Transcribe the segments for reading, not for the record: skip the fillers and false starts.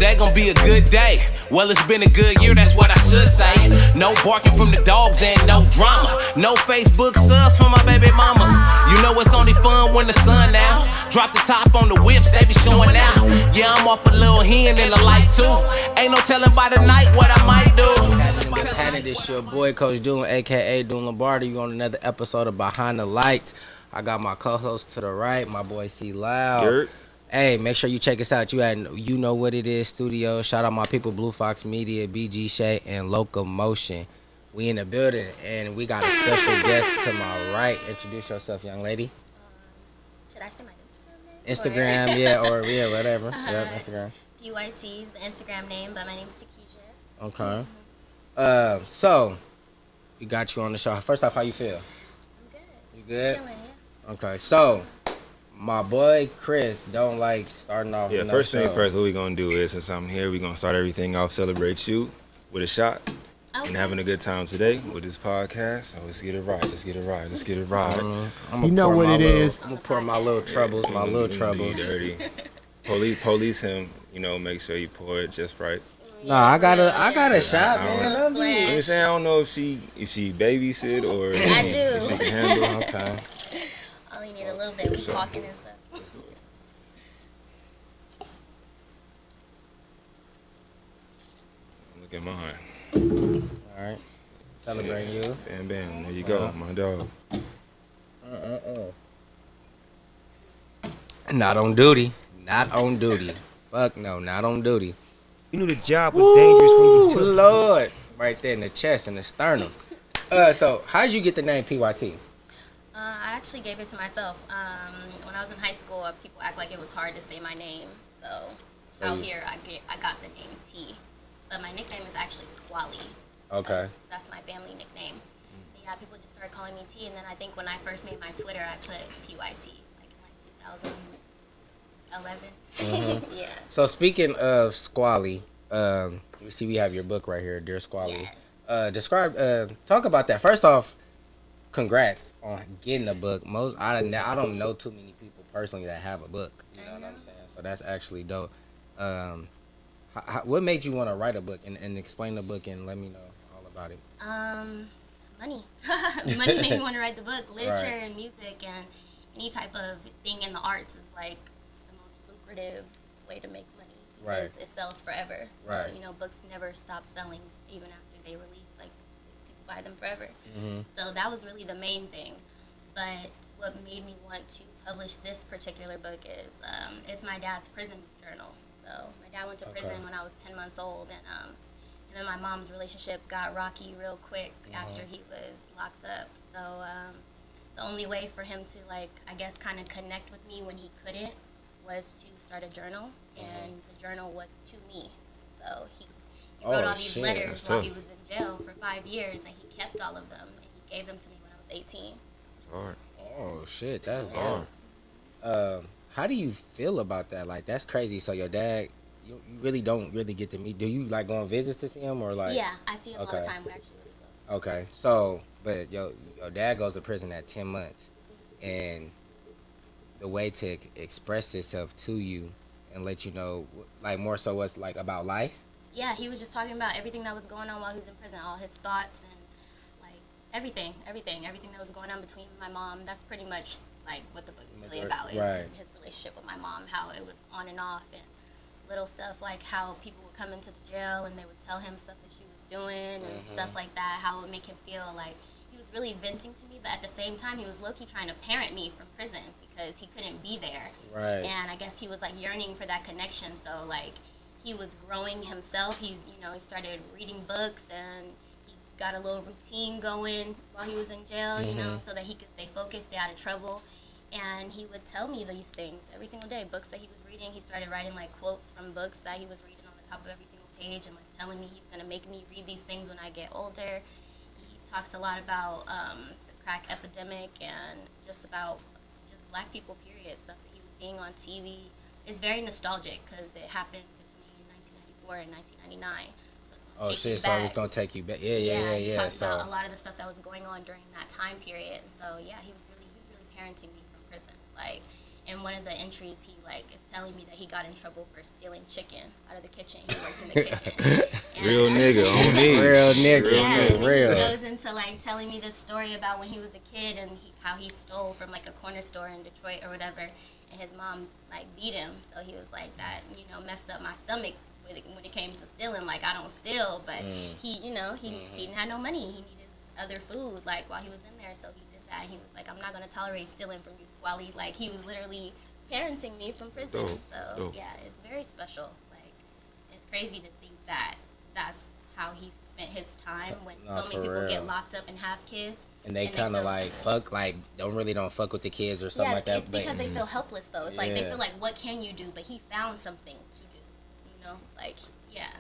Today gon' be a good day. Well, it's been a good year, that's what I should say. No barking from the dogs and no drama. No Facebook subs for my baby mama. You know it's only fun when the sun out. Drop the top on the whips, they be showing out. Yeah, I'm off a little hen in the light too. Ain't no telling by the night what I might do. What's happening? This your boy Coach Doolin, aka Doolin Lombardi. You on another episode of Behind the Lights. I got my co-host to the right, my boy C Loud. Yurt. Hey, make sure you check us out. You know what it is studio. Shout out my people, Blue Fox Media, BG Shay, and Locomotion. We in the building, and we got a special guest to my right. Introduce yourself, young lady. Should I say my Instagram Instagram, name? yeah, whatever. Yep, Instagram. PYTEEE is the Instagram name, but my name is Tekesia. Okay. So, we got you on the show. First off, how you feel? I'm good. You good? Chilling, yeah. Okay, so my boy Chris don't like starting off. Yeah, no first thing show. first, what we gonna do is, since I'm here, we gonna start everything off, celebrate you with a shot. Okay. And having a good time today with this podcast. So let's get it right. You know what it is. I'm gonna pour my little troubles, Dirty. Police him, make sure you pour it just right. No, I got a shot, man. I'm just saying, I don't know if she babysit or I do. if she can handle. Okay. I only need a little bit. We talking and stuff. Let's do it. Look at mine. All right. Celebrating you. Bam, bam. There you go, my dog. Not on duty. Fuck no, not on duty. You knew the job was dangerous when you took it. Lord. Right there in the chest and the sternum. So how'd you get the name PYT? I actually gave it to myself. When I was in high school, people act like it was hard to say my name. So out here, I got the name T. But my nickname is actually Squally. Okay. That's my family nickname. But yeah, people just started calling me T, and then I think when I first made my Twitter, I put PYT, like in 2011. Yeah. So speaking of Squally, you see we have your book right here, Dear Squally. Yes. Talk about that. First off, congrats on getting a book. I don't know too many people personally that have a book. You know what I'm saying? So that's actually dope. What made you want to write a book and explain the book and let me know all about it? Money. Money made me want to write the book. Literature Right. and music and any type of thing in the arts is like the most lucrative way to make money because it sells forever. So, Right. Books never stop selling even after they release. Like, people buy them forever. Mm-hmm. So that was really the main thing. But what made me want to publish this particular book is it's my dad's prison journal. So my dad went to prison when I was 10 months old, and him and my mom's relationship got rocky real quick after he was locked up. So the only way for him to, kind of connect with me when he couldn't was to start a journal, and the journal was to me. So he wrote all these letters while he was in jail for 5 years, and he kept all of them, and he gave them to me when I was 18. It's hard. Oh shit, that's dope. How do you feel about that? Like, that's crazy. So your dad, you really don't really get to meet. Do you like go on visits to see him or like? Yeah, I see him all the time. We're actually really close. Okay, so but your dad goes to prison at 10 months, and the way to express itself to you and let you know, like, more so what's like about life. Yeah, he was just talking about everything that was going on while he was in prison, all his thoughts and like everything that was going on between my mom. That's pretty much like what the book is really about, is his relationship with my mom, how it was on and off, and little stuff like how people would come into the jail and they would tell him stuff that she was doing and stuff like that, how it would make him feel like he was really venting to me, but at the same time he was low-key trying to parent me from prison because he couldn't be there. Right. And I guess he was like yearning for that connection, so like he was growing himself. He started reading books, and he got a little routine going while he was in jail, so that he could stay focused, stay out of trouble. And he would tell me these things every single day, books that he was reading. He started writing like quotes from books that he was reading on the top of every single page, and like telling me he's gonna make me read these things when I get older. He talks a lot about the crack epidemic and just about black people, period, stuff that he was seeing on TV. It's very nostalgic because it happened between 1994 and 1999. So it's gonna take you back. So it's gonna take you back. Yeah. He talked about a lot of the stuff that was going on during that time period. And so yeah, he was really parenting me from prison, in one of the entries, he like is telling me that he got in trouble for stealing chicken out of the kitchen. He worked in the kitchen. And, Real nigga on me. Real nigga, yeah, real. he goes into like telling me this story about when he was a kid and how he stole from like a corner store in Detroit or whatever, and his mom like beat him. So he was like, that, you know, messed up my stomach when it came to stealing. Like, I don't steal, but he, you know, he didn't have no money. He needed other food like while he was in there, so he did that. He was like, I'm not gonna tolerate stealing from you, Squally. Like, he was literally parenting me from prison. So yeah, it's very special. Like, it's crazy to think that that's how he spent his time when so many people get locked up and have kids. And they kind of like fuck, like don't fuck with the kids or something like that. It's because they feel helpless though. It's like they feel like, what can you do? But he found something to do. You know, like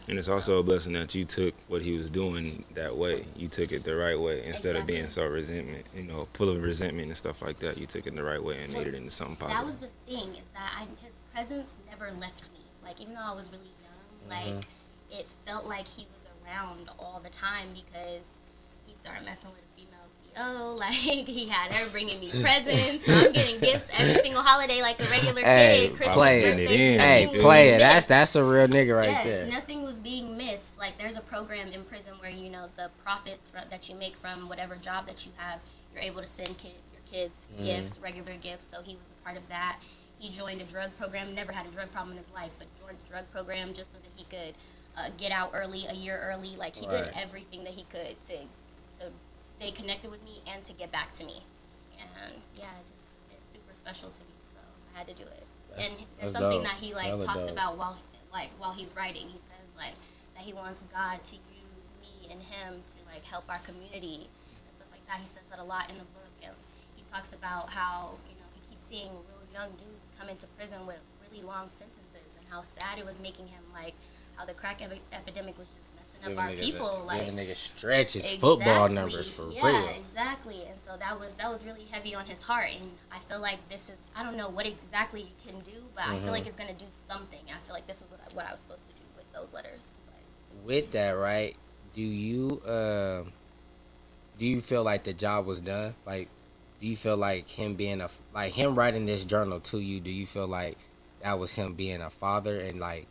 And it's also a blessing that you took what he was doing that way. You took it the right way instead of being so resentment, you know, full of resentment and stuff like that. You took it the right way and made it into something positive. That was the thing, is that his presence never left me. Like, even though I was really young, like, it felt like he was around all the time because he started messing with a female CO. Like, he had her bringing me presents. So I'm getting gifts every single holiday like a regular kid. Christmas, birthday. Play it. That's a real nigga right there. Nothing was being missed. Like, there's a program in prison where, you know, the profits that you make from whatever job that you have, you're able to send your kids gifts, regular gifts. So he was a part of that. He joined a drug program. Never had a drug problem in his life, but joined the drug program just so that he could get out early, a year early. Like, he did everything that he could to stay connected with me and to get back to me. And yeah, it's super special to me. So I had to do it. And it's something that he like talks about while he's writing. He says like that he wants God to use me and him to like help our community and stuff like that. He says that a lot in the book, and he talks about how, you know, he keeps seeing real young dudes come into prison with really long sentences and how sad it was making him, like how the crack epidemic was just messing up our people. Like, giving niggas stretches football numbers for real. Yeah, exactly. And so that was really heavy on his heart. And I feel like this is, I don't know what exactly you can do, but I feel like it's gonna do something. I feel like this is what I was supposed to do with those letters. Like, with that, right? Do you feel like the job was done? Like, do you feel like him being him writing this journal to you? Do you feel like that was him being a father and like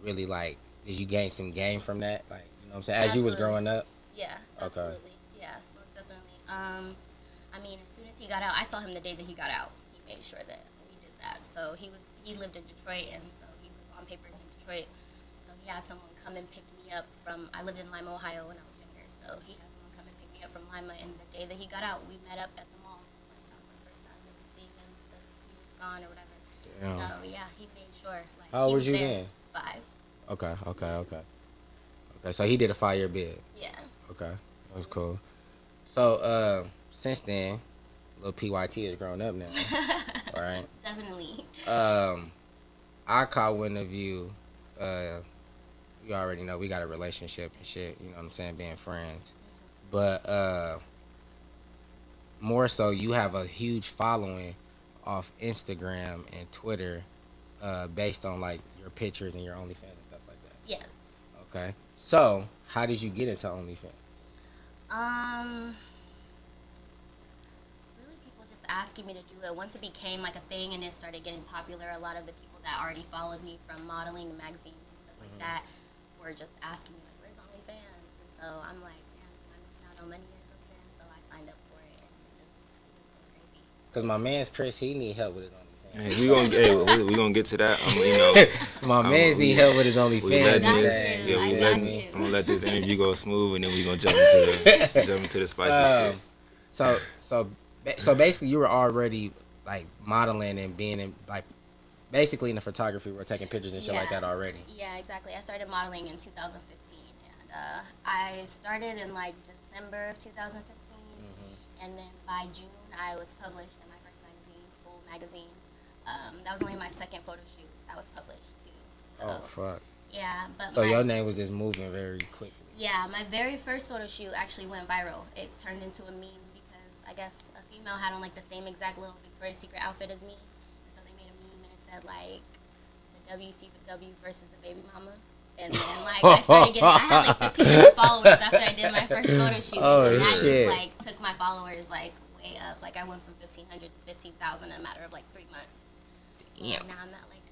really like? Did you gain some game from that? Like, you know what I'm saying? As you was growing up? Yeah, absolutely. Yeah, most definitely. I mean, as soon as he got out, I saw him the day that he got out. He made sure that we did that. So he lived in Detroit, and so he was on papers in Detroit. So he had someone come and pick me up from, I lived in Lima, Ohio when I was younger. So he had someone come and pick me up from Lima, and the day that he got out, we met up at the mall. Like, that was the first time that we seen him since he was gone or whatever. Damn. So yeah, he made sure. Like, how old was you then? 5. Okay. So he did a 5-year bid. Yeah. Okay, that was cool. So since then, little PYT has grown up now, right? Definitely. I caught one of you. You already know we got a relationship and shit. You know what I'm saying, being friends. But more so, you have a huge following off Instagram and Twitter, based on like your pictures and your OnlyFans and stuff like that. Yes. Okay. So, how did you get into OnlyFans? Really, people just asking me to do it. Once it became like a thing and it started getting popular, a lot of the people that already followed me from modeling and magazines and stuff like that were just asking me like, "Where's OnlyFans?" And so I'm like, "Man, I'm missing out on money or something." So I signed up for it, and it just went crazy. Cause my man's Chris, he need help with his OnlyFans. Hey, we gonna get to that. You know, my man's need help with his OnlyFans. I'm gonna let this interview go smooth, and then we gonna jump into the spicy shit. So basically, you were already like modeling and being in like basically in the photography world, taking pictures and shit like that already. Yeah, exactly. I started modeling in 2015, and I started in like December of 2015, and then by June I was published in my first magazine, Full Magazine. That was only my second photo shoot that was published too. So, oh fuck. Yeah, but so your name was just moving very quickly. Yeah, my very first photo shoot actually went viral. It turned into a meme because I guess a female had on like the same exact little Victoria's Secret outfit as me, and so they made a meme and it said like the WCW versus the baby mama. And then like I had like 1,500 followers after I did my first photo shoot, and that just like took my followers like way up. Like I went from 1,500 to 15,000 in a matter of like 3 months. So Yeah. now I'm at like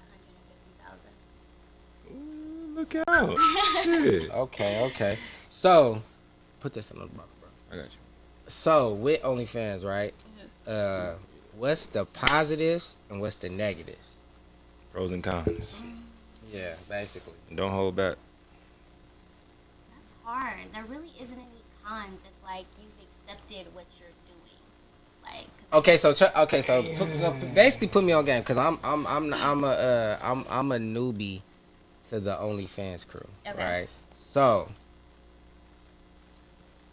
150,000. Look out. Shit. Okay. So, put this in the box, bro. I got you. So, with OnlyFans, right? What's the positives and what's the negatives? Pros and cons. Yeah, basically. Don't hold back. That's hard. There really isn't any cons if like you've accepted what you're doing. Like 'cause Basically put me on game because I'm a newbie to the OnlyFans crew, Okay. right? So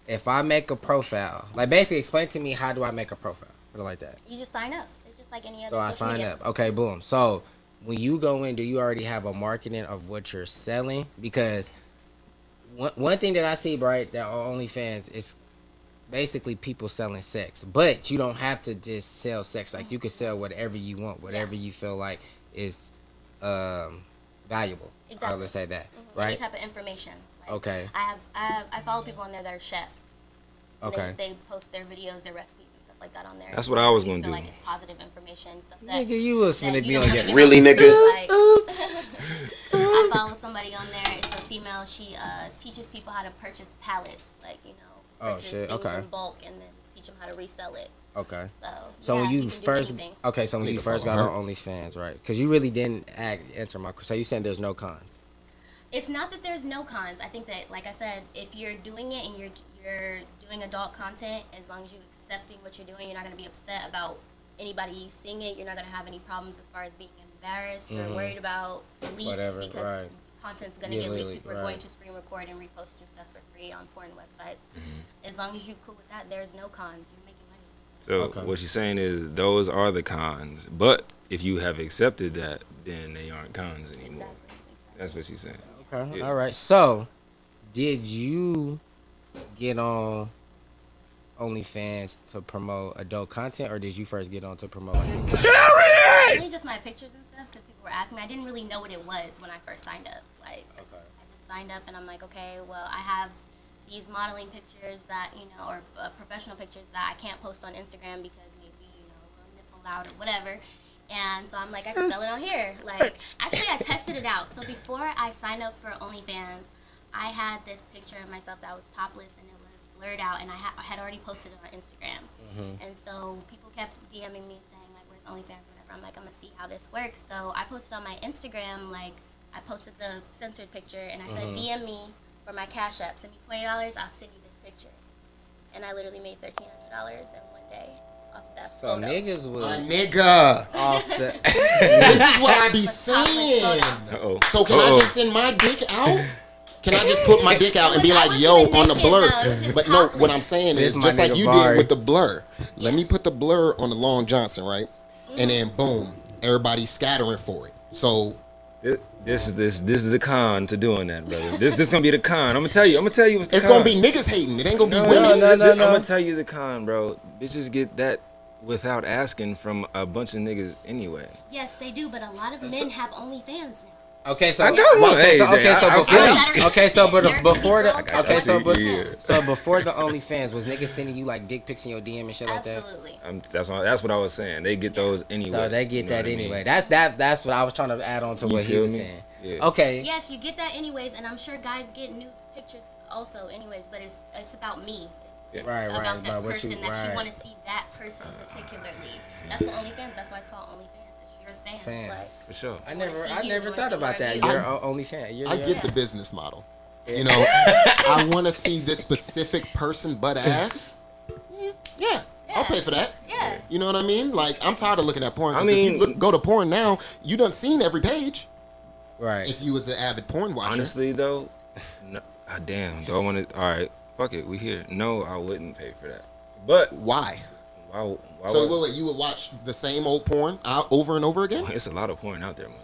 if I make a profile, like basically explain to me how do I make a profile, put it like that. you just sign up. It's just like any other. So I social sign media. up. Okay, boom. So when you go in, do you already have a marketing of what you're selling? Because one thing that I see, right, that on OnlyFans is basically people selling sex, but you don't have to just sell sex. Like you can sell whatever you want, whatever you feel like is valuable. Exactly. Let's say that, Any right? type of information. Like, Okay. I follow people on there that are chefs. And Okay. They post their videos, their recipes and stuff like that on there. That's what I was You gonna feel do. like it's positive information. Stuff that, Nigga, you was that finna you be don't on wanna your give Really, out. nigga? Like, I follow somebody on there. It's a female. She teaches people how to purchase pallets. Like purchase shit, things okay. in bulk and then teach them how to resell it. Okay. So when yeah, you can do first anything. so when Need you to first got follow on OnlyFans, right? Because you really didn't answer my question. So you saying there's no cons? It's not that there's no cons. I think that, like I said, if you're doing it and you're doing adult content, as long as you're accepting what you're doing, you're not going to be upset about anybody seeing it. You're not going to have any problems as far as being embarrassed or worried about leaks Whatever, because right. content's going to Yeah, get literally, leaked. People are right. going to screen record and repost your stuff for free on porn websites. As long as you're cool with that, there's no cons. You're making money. So Okay. what she's saying is those are the cons. But if you have accepted that, then they aren't cons anymore. Exactly. That's what she's saying. Okay. Yeah. All right. So, did you get on OnlyFans to promote adult content, or did you first get on to promote? Really just my pictures and stuff because people were asking me. I didn't really know what it was when I first signed up. Like, Okay. I just signed up and I'm like, okay, well, I have these modeling pictures that, or professional pictures that I can't post on Instagram because maybe, a little nipple out or whatever. And so I'm like, I can sell it on here. Like, actually, I tested it out. So before I signed up for OnlyFans, I had this picture of myself that was topless and it was blurred out, and I had already posted it on Instagram. And so people kept DMing me saying, like, where's OnlyFans or whatever. I'm like, I'm going to see how this works. So I posted on my Instagram, like, I posted the censored picture, and I said, DM me for my Cash App. Send me $20, I'll send you this picture. And I literally made $1,300 in one day off of that So photo. niggas My was nigga. off the. This is what I be saying. Uh-oh. So can I just send my dick out? Can I just put my dick out and be like, yo, on the blur? But no, what I'm saying is, my just like nigga you Vari. did with the blur. Let me put the blur on the Long Johnson, right? And then boom, everybody's scattering for it. So This is the con to doing that, brother. This gonna be the con. I'm gonna tell you what's the it's con. gonna be niggas hating. It ain't gonna be No, women. I'm gonna tell you the con, bro. Bitches get that without asking from a bunch of niggas anyway. Yes, they do, but a lot of men have OnlyFans now. Okay, so I got one. Okay, so, Hey, okay, so I- before, I- okay, so but There could before be the, girls that okay, so see, but, yeah. so before the OnlyFans, was niggas sending you like dick pics in your DM and shit like that? Absolutely. That's what I was saying. They get those anyway. So they you get know that what I mean? anyway. That's what I was trying to add on to You what he feel was me? saying. Yeah. Okay. Yes, you get that anyways, and I'm sure guys get nude pictures also anyways, but it's about me. It's Right, about right, that about what person you- that right. you want to see that person particularly. That's what OnlyFans, that's why it's called OnlyFans. It's your fans. Fan. Like, For sure. I wanna never see you, wanna thought see about more that. of you. You're OnlyFans. You're, I you're- get the business model. You know, I want to see this specific person butt ass. Yeah, I'll pay for that. yeah. You know what I mean? Like, I'm tired of looking at porn. 'Cause I mean- if you go to porn now, you done seen every page. right. If you was an avid porn watcher. Honestly though, no, damn. Do I want to? All right, fuck it. We here. No, I wouldn't pay for that. But Why? why So would- wait, you would watch the same old porn over and over again? It's a lot of porn out there, man.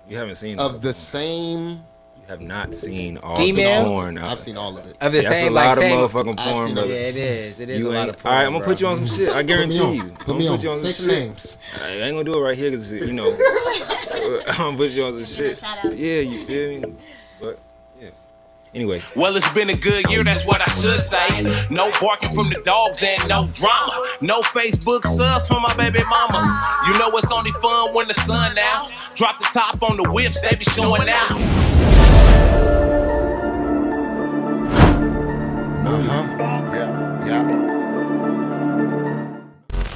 You haven't seen Of the porn. same... You have not seen all Female? the porn. I've seen all of it. Of the That's same, a lot like of same. motherfucking I've porn, seen brother. Yeah, it is. It is You a lot ain't, of porn. all right, I'm gonna bro. put you on some shit. I guarantee you. Put me I'm on. gonna put you on Say some some shit. names. I ain't gonna do it right here because I'm gonna put you on some shit. shout outs. Yeah, you feel me? But yeah, Anyway. Well, it's been a good year, that's what I should say. No barking from the dogs and no drama. No Facebook subs for my baby mama. You know it's only fun when the sun out. Drop the top on the whips, they be showing out. Uh-huh.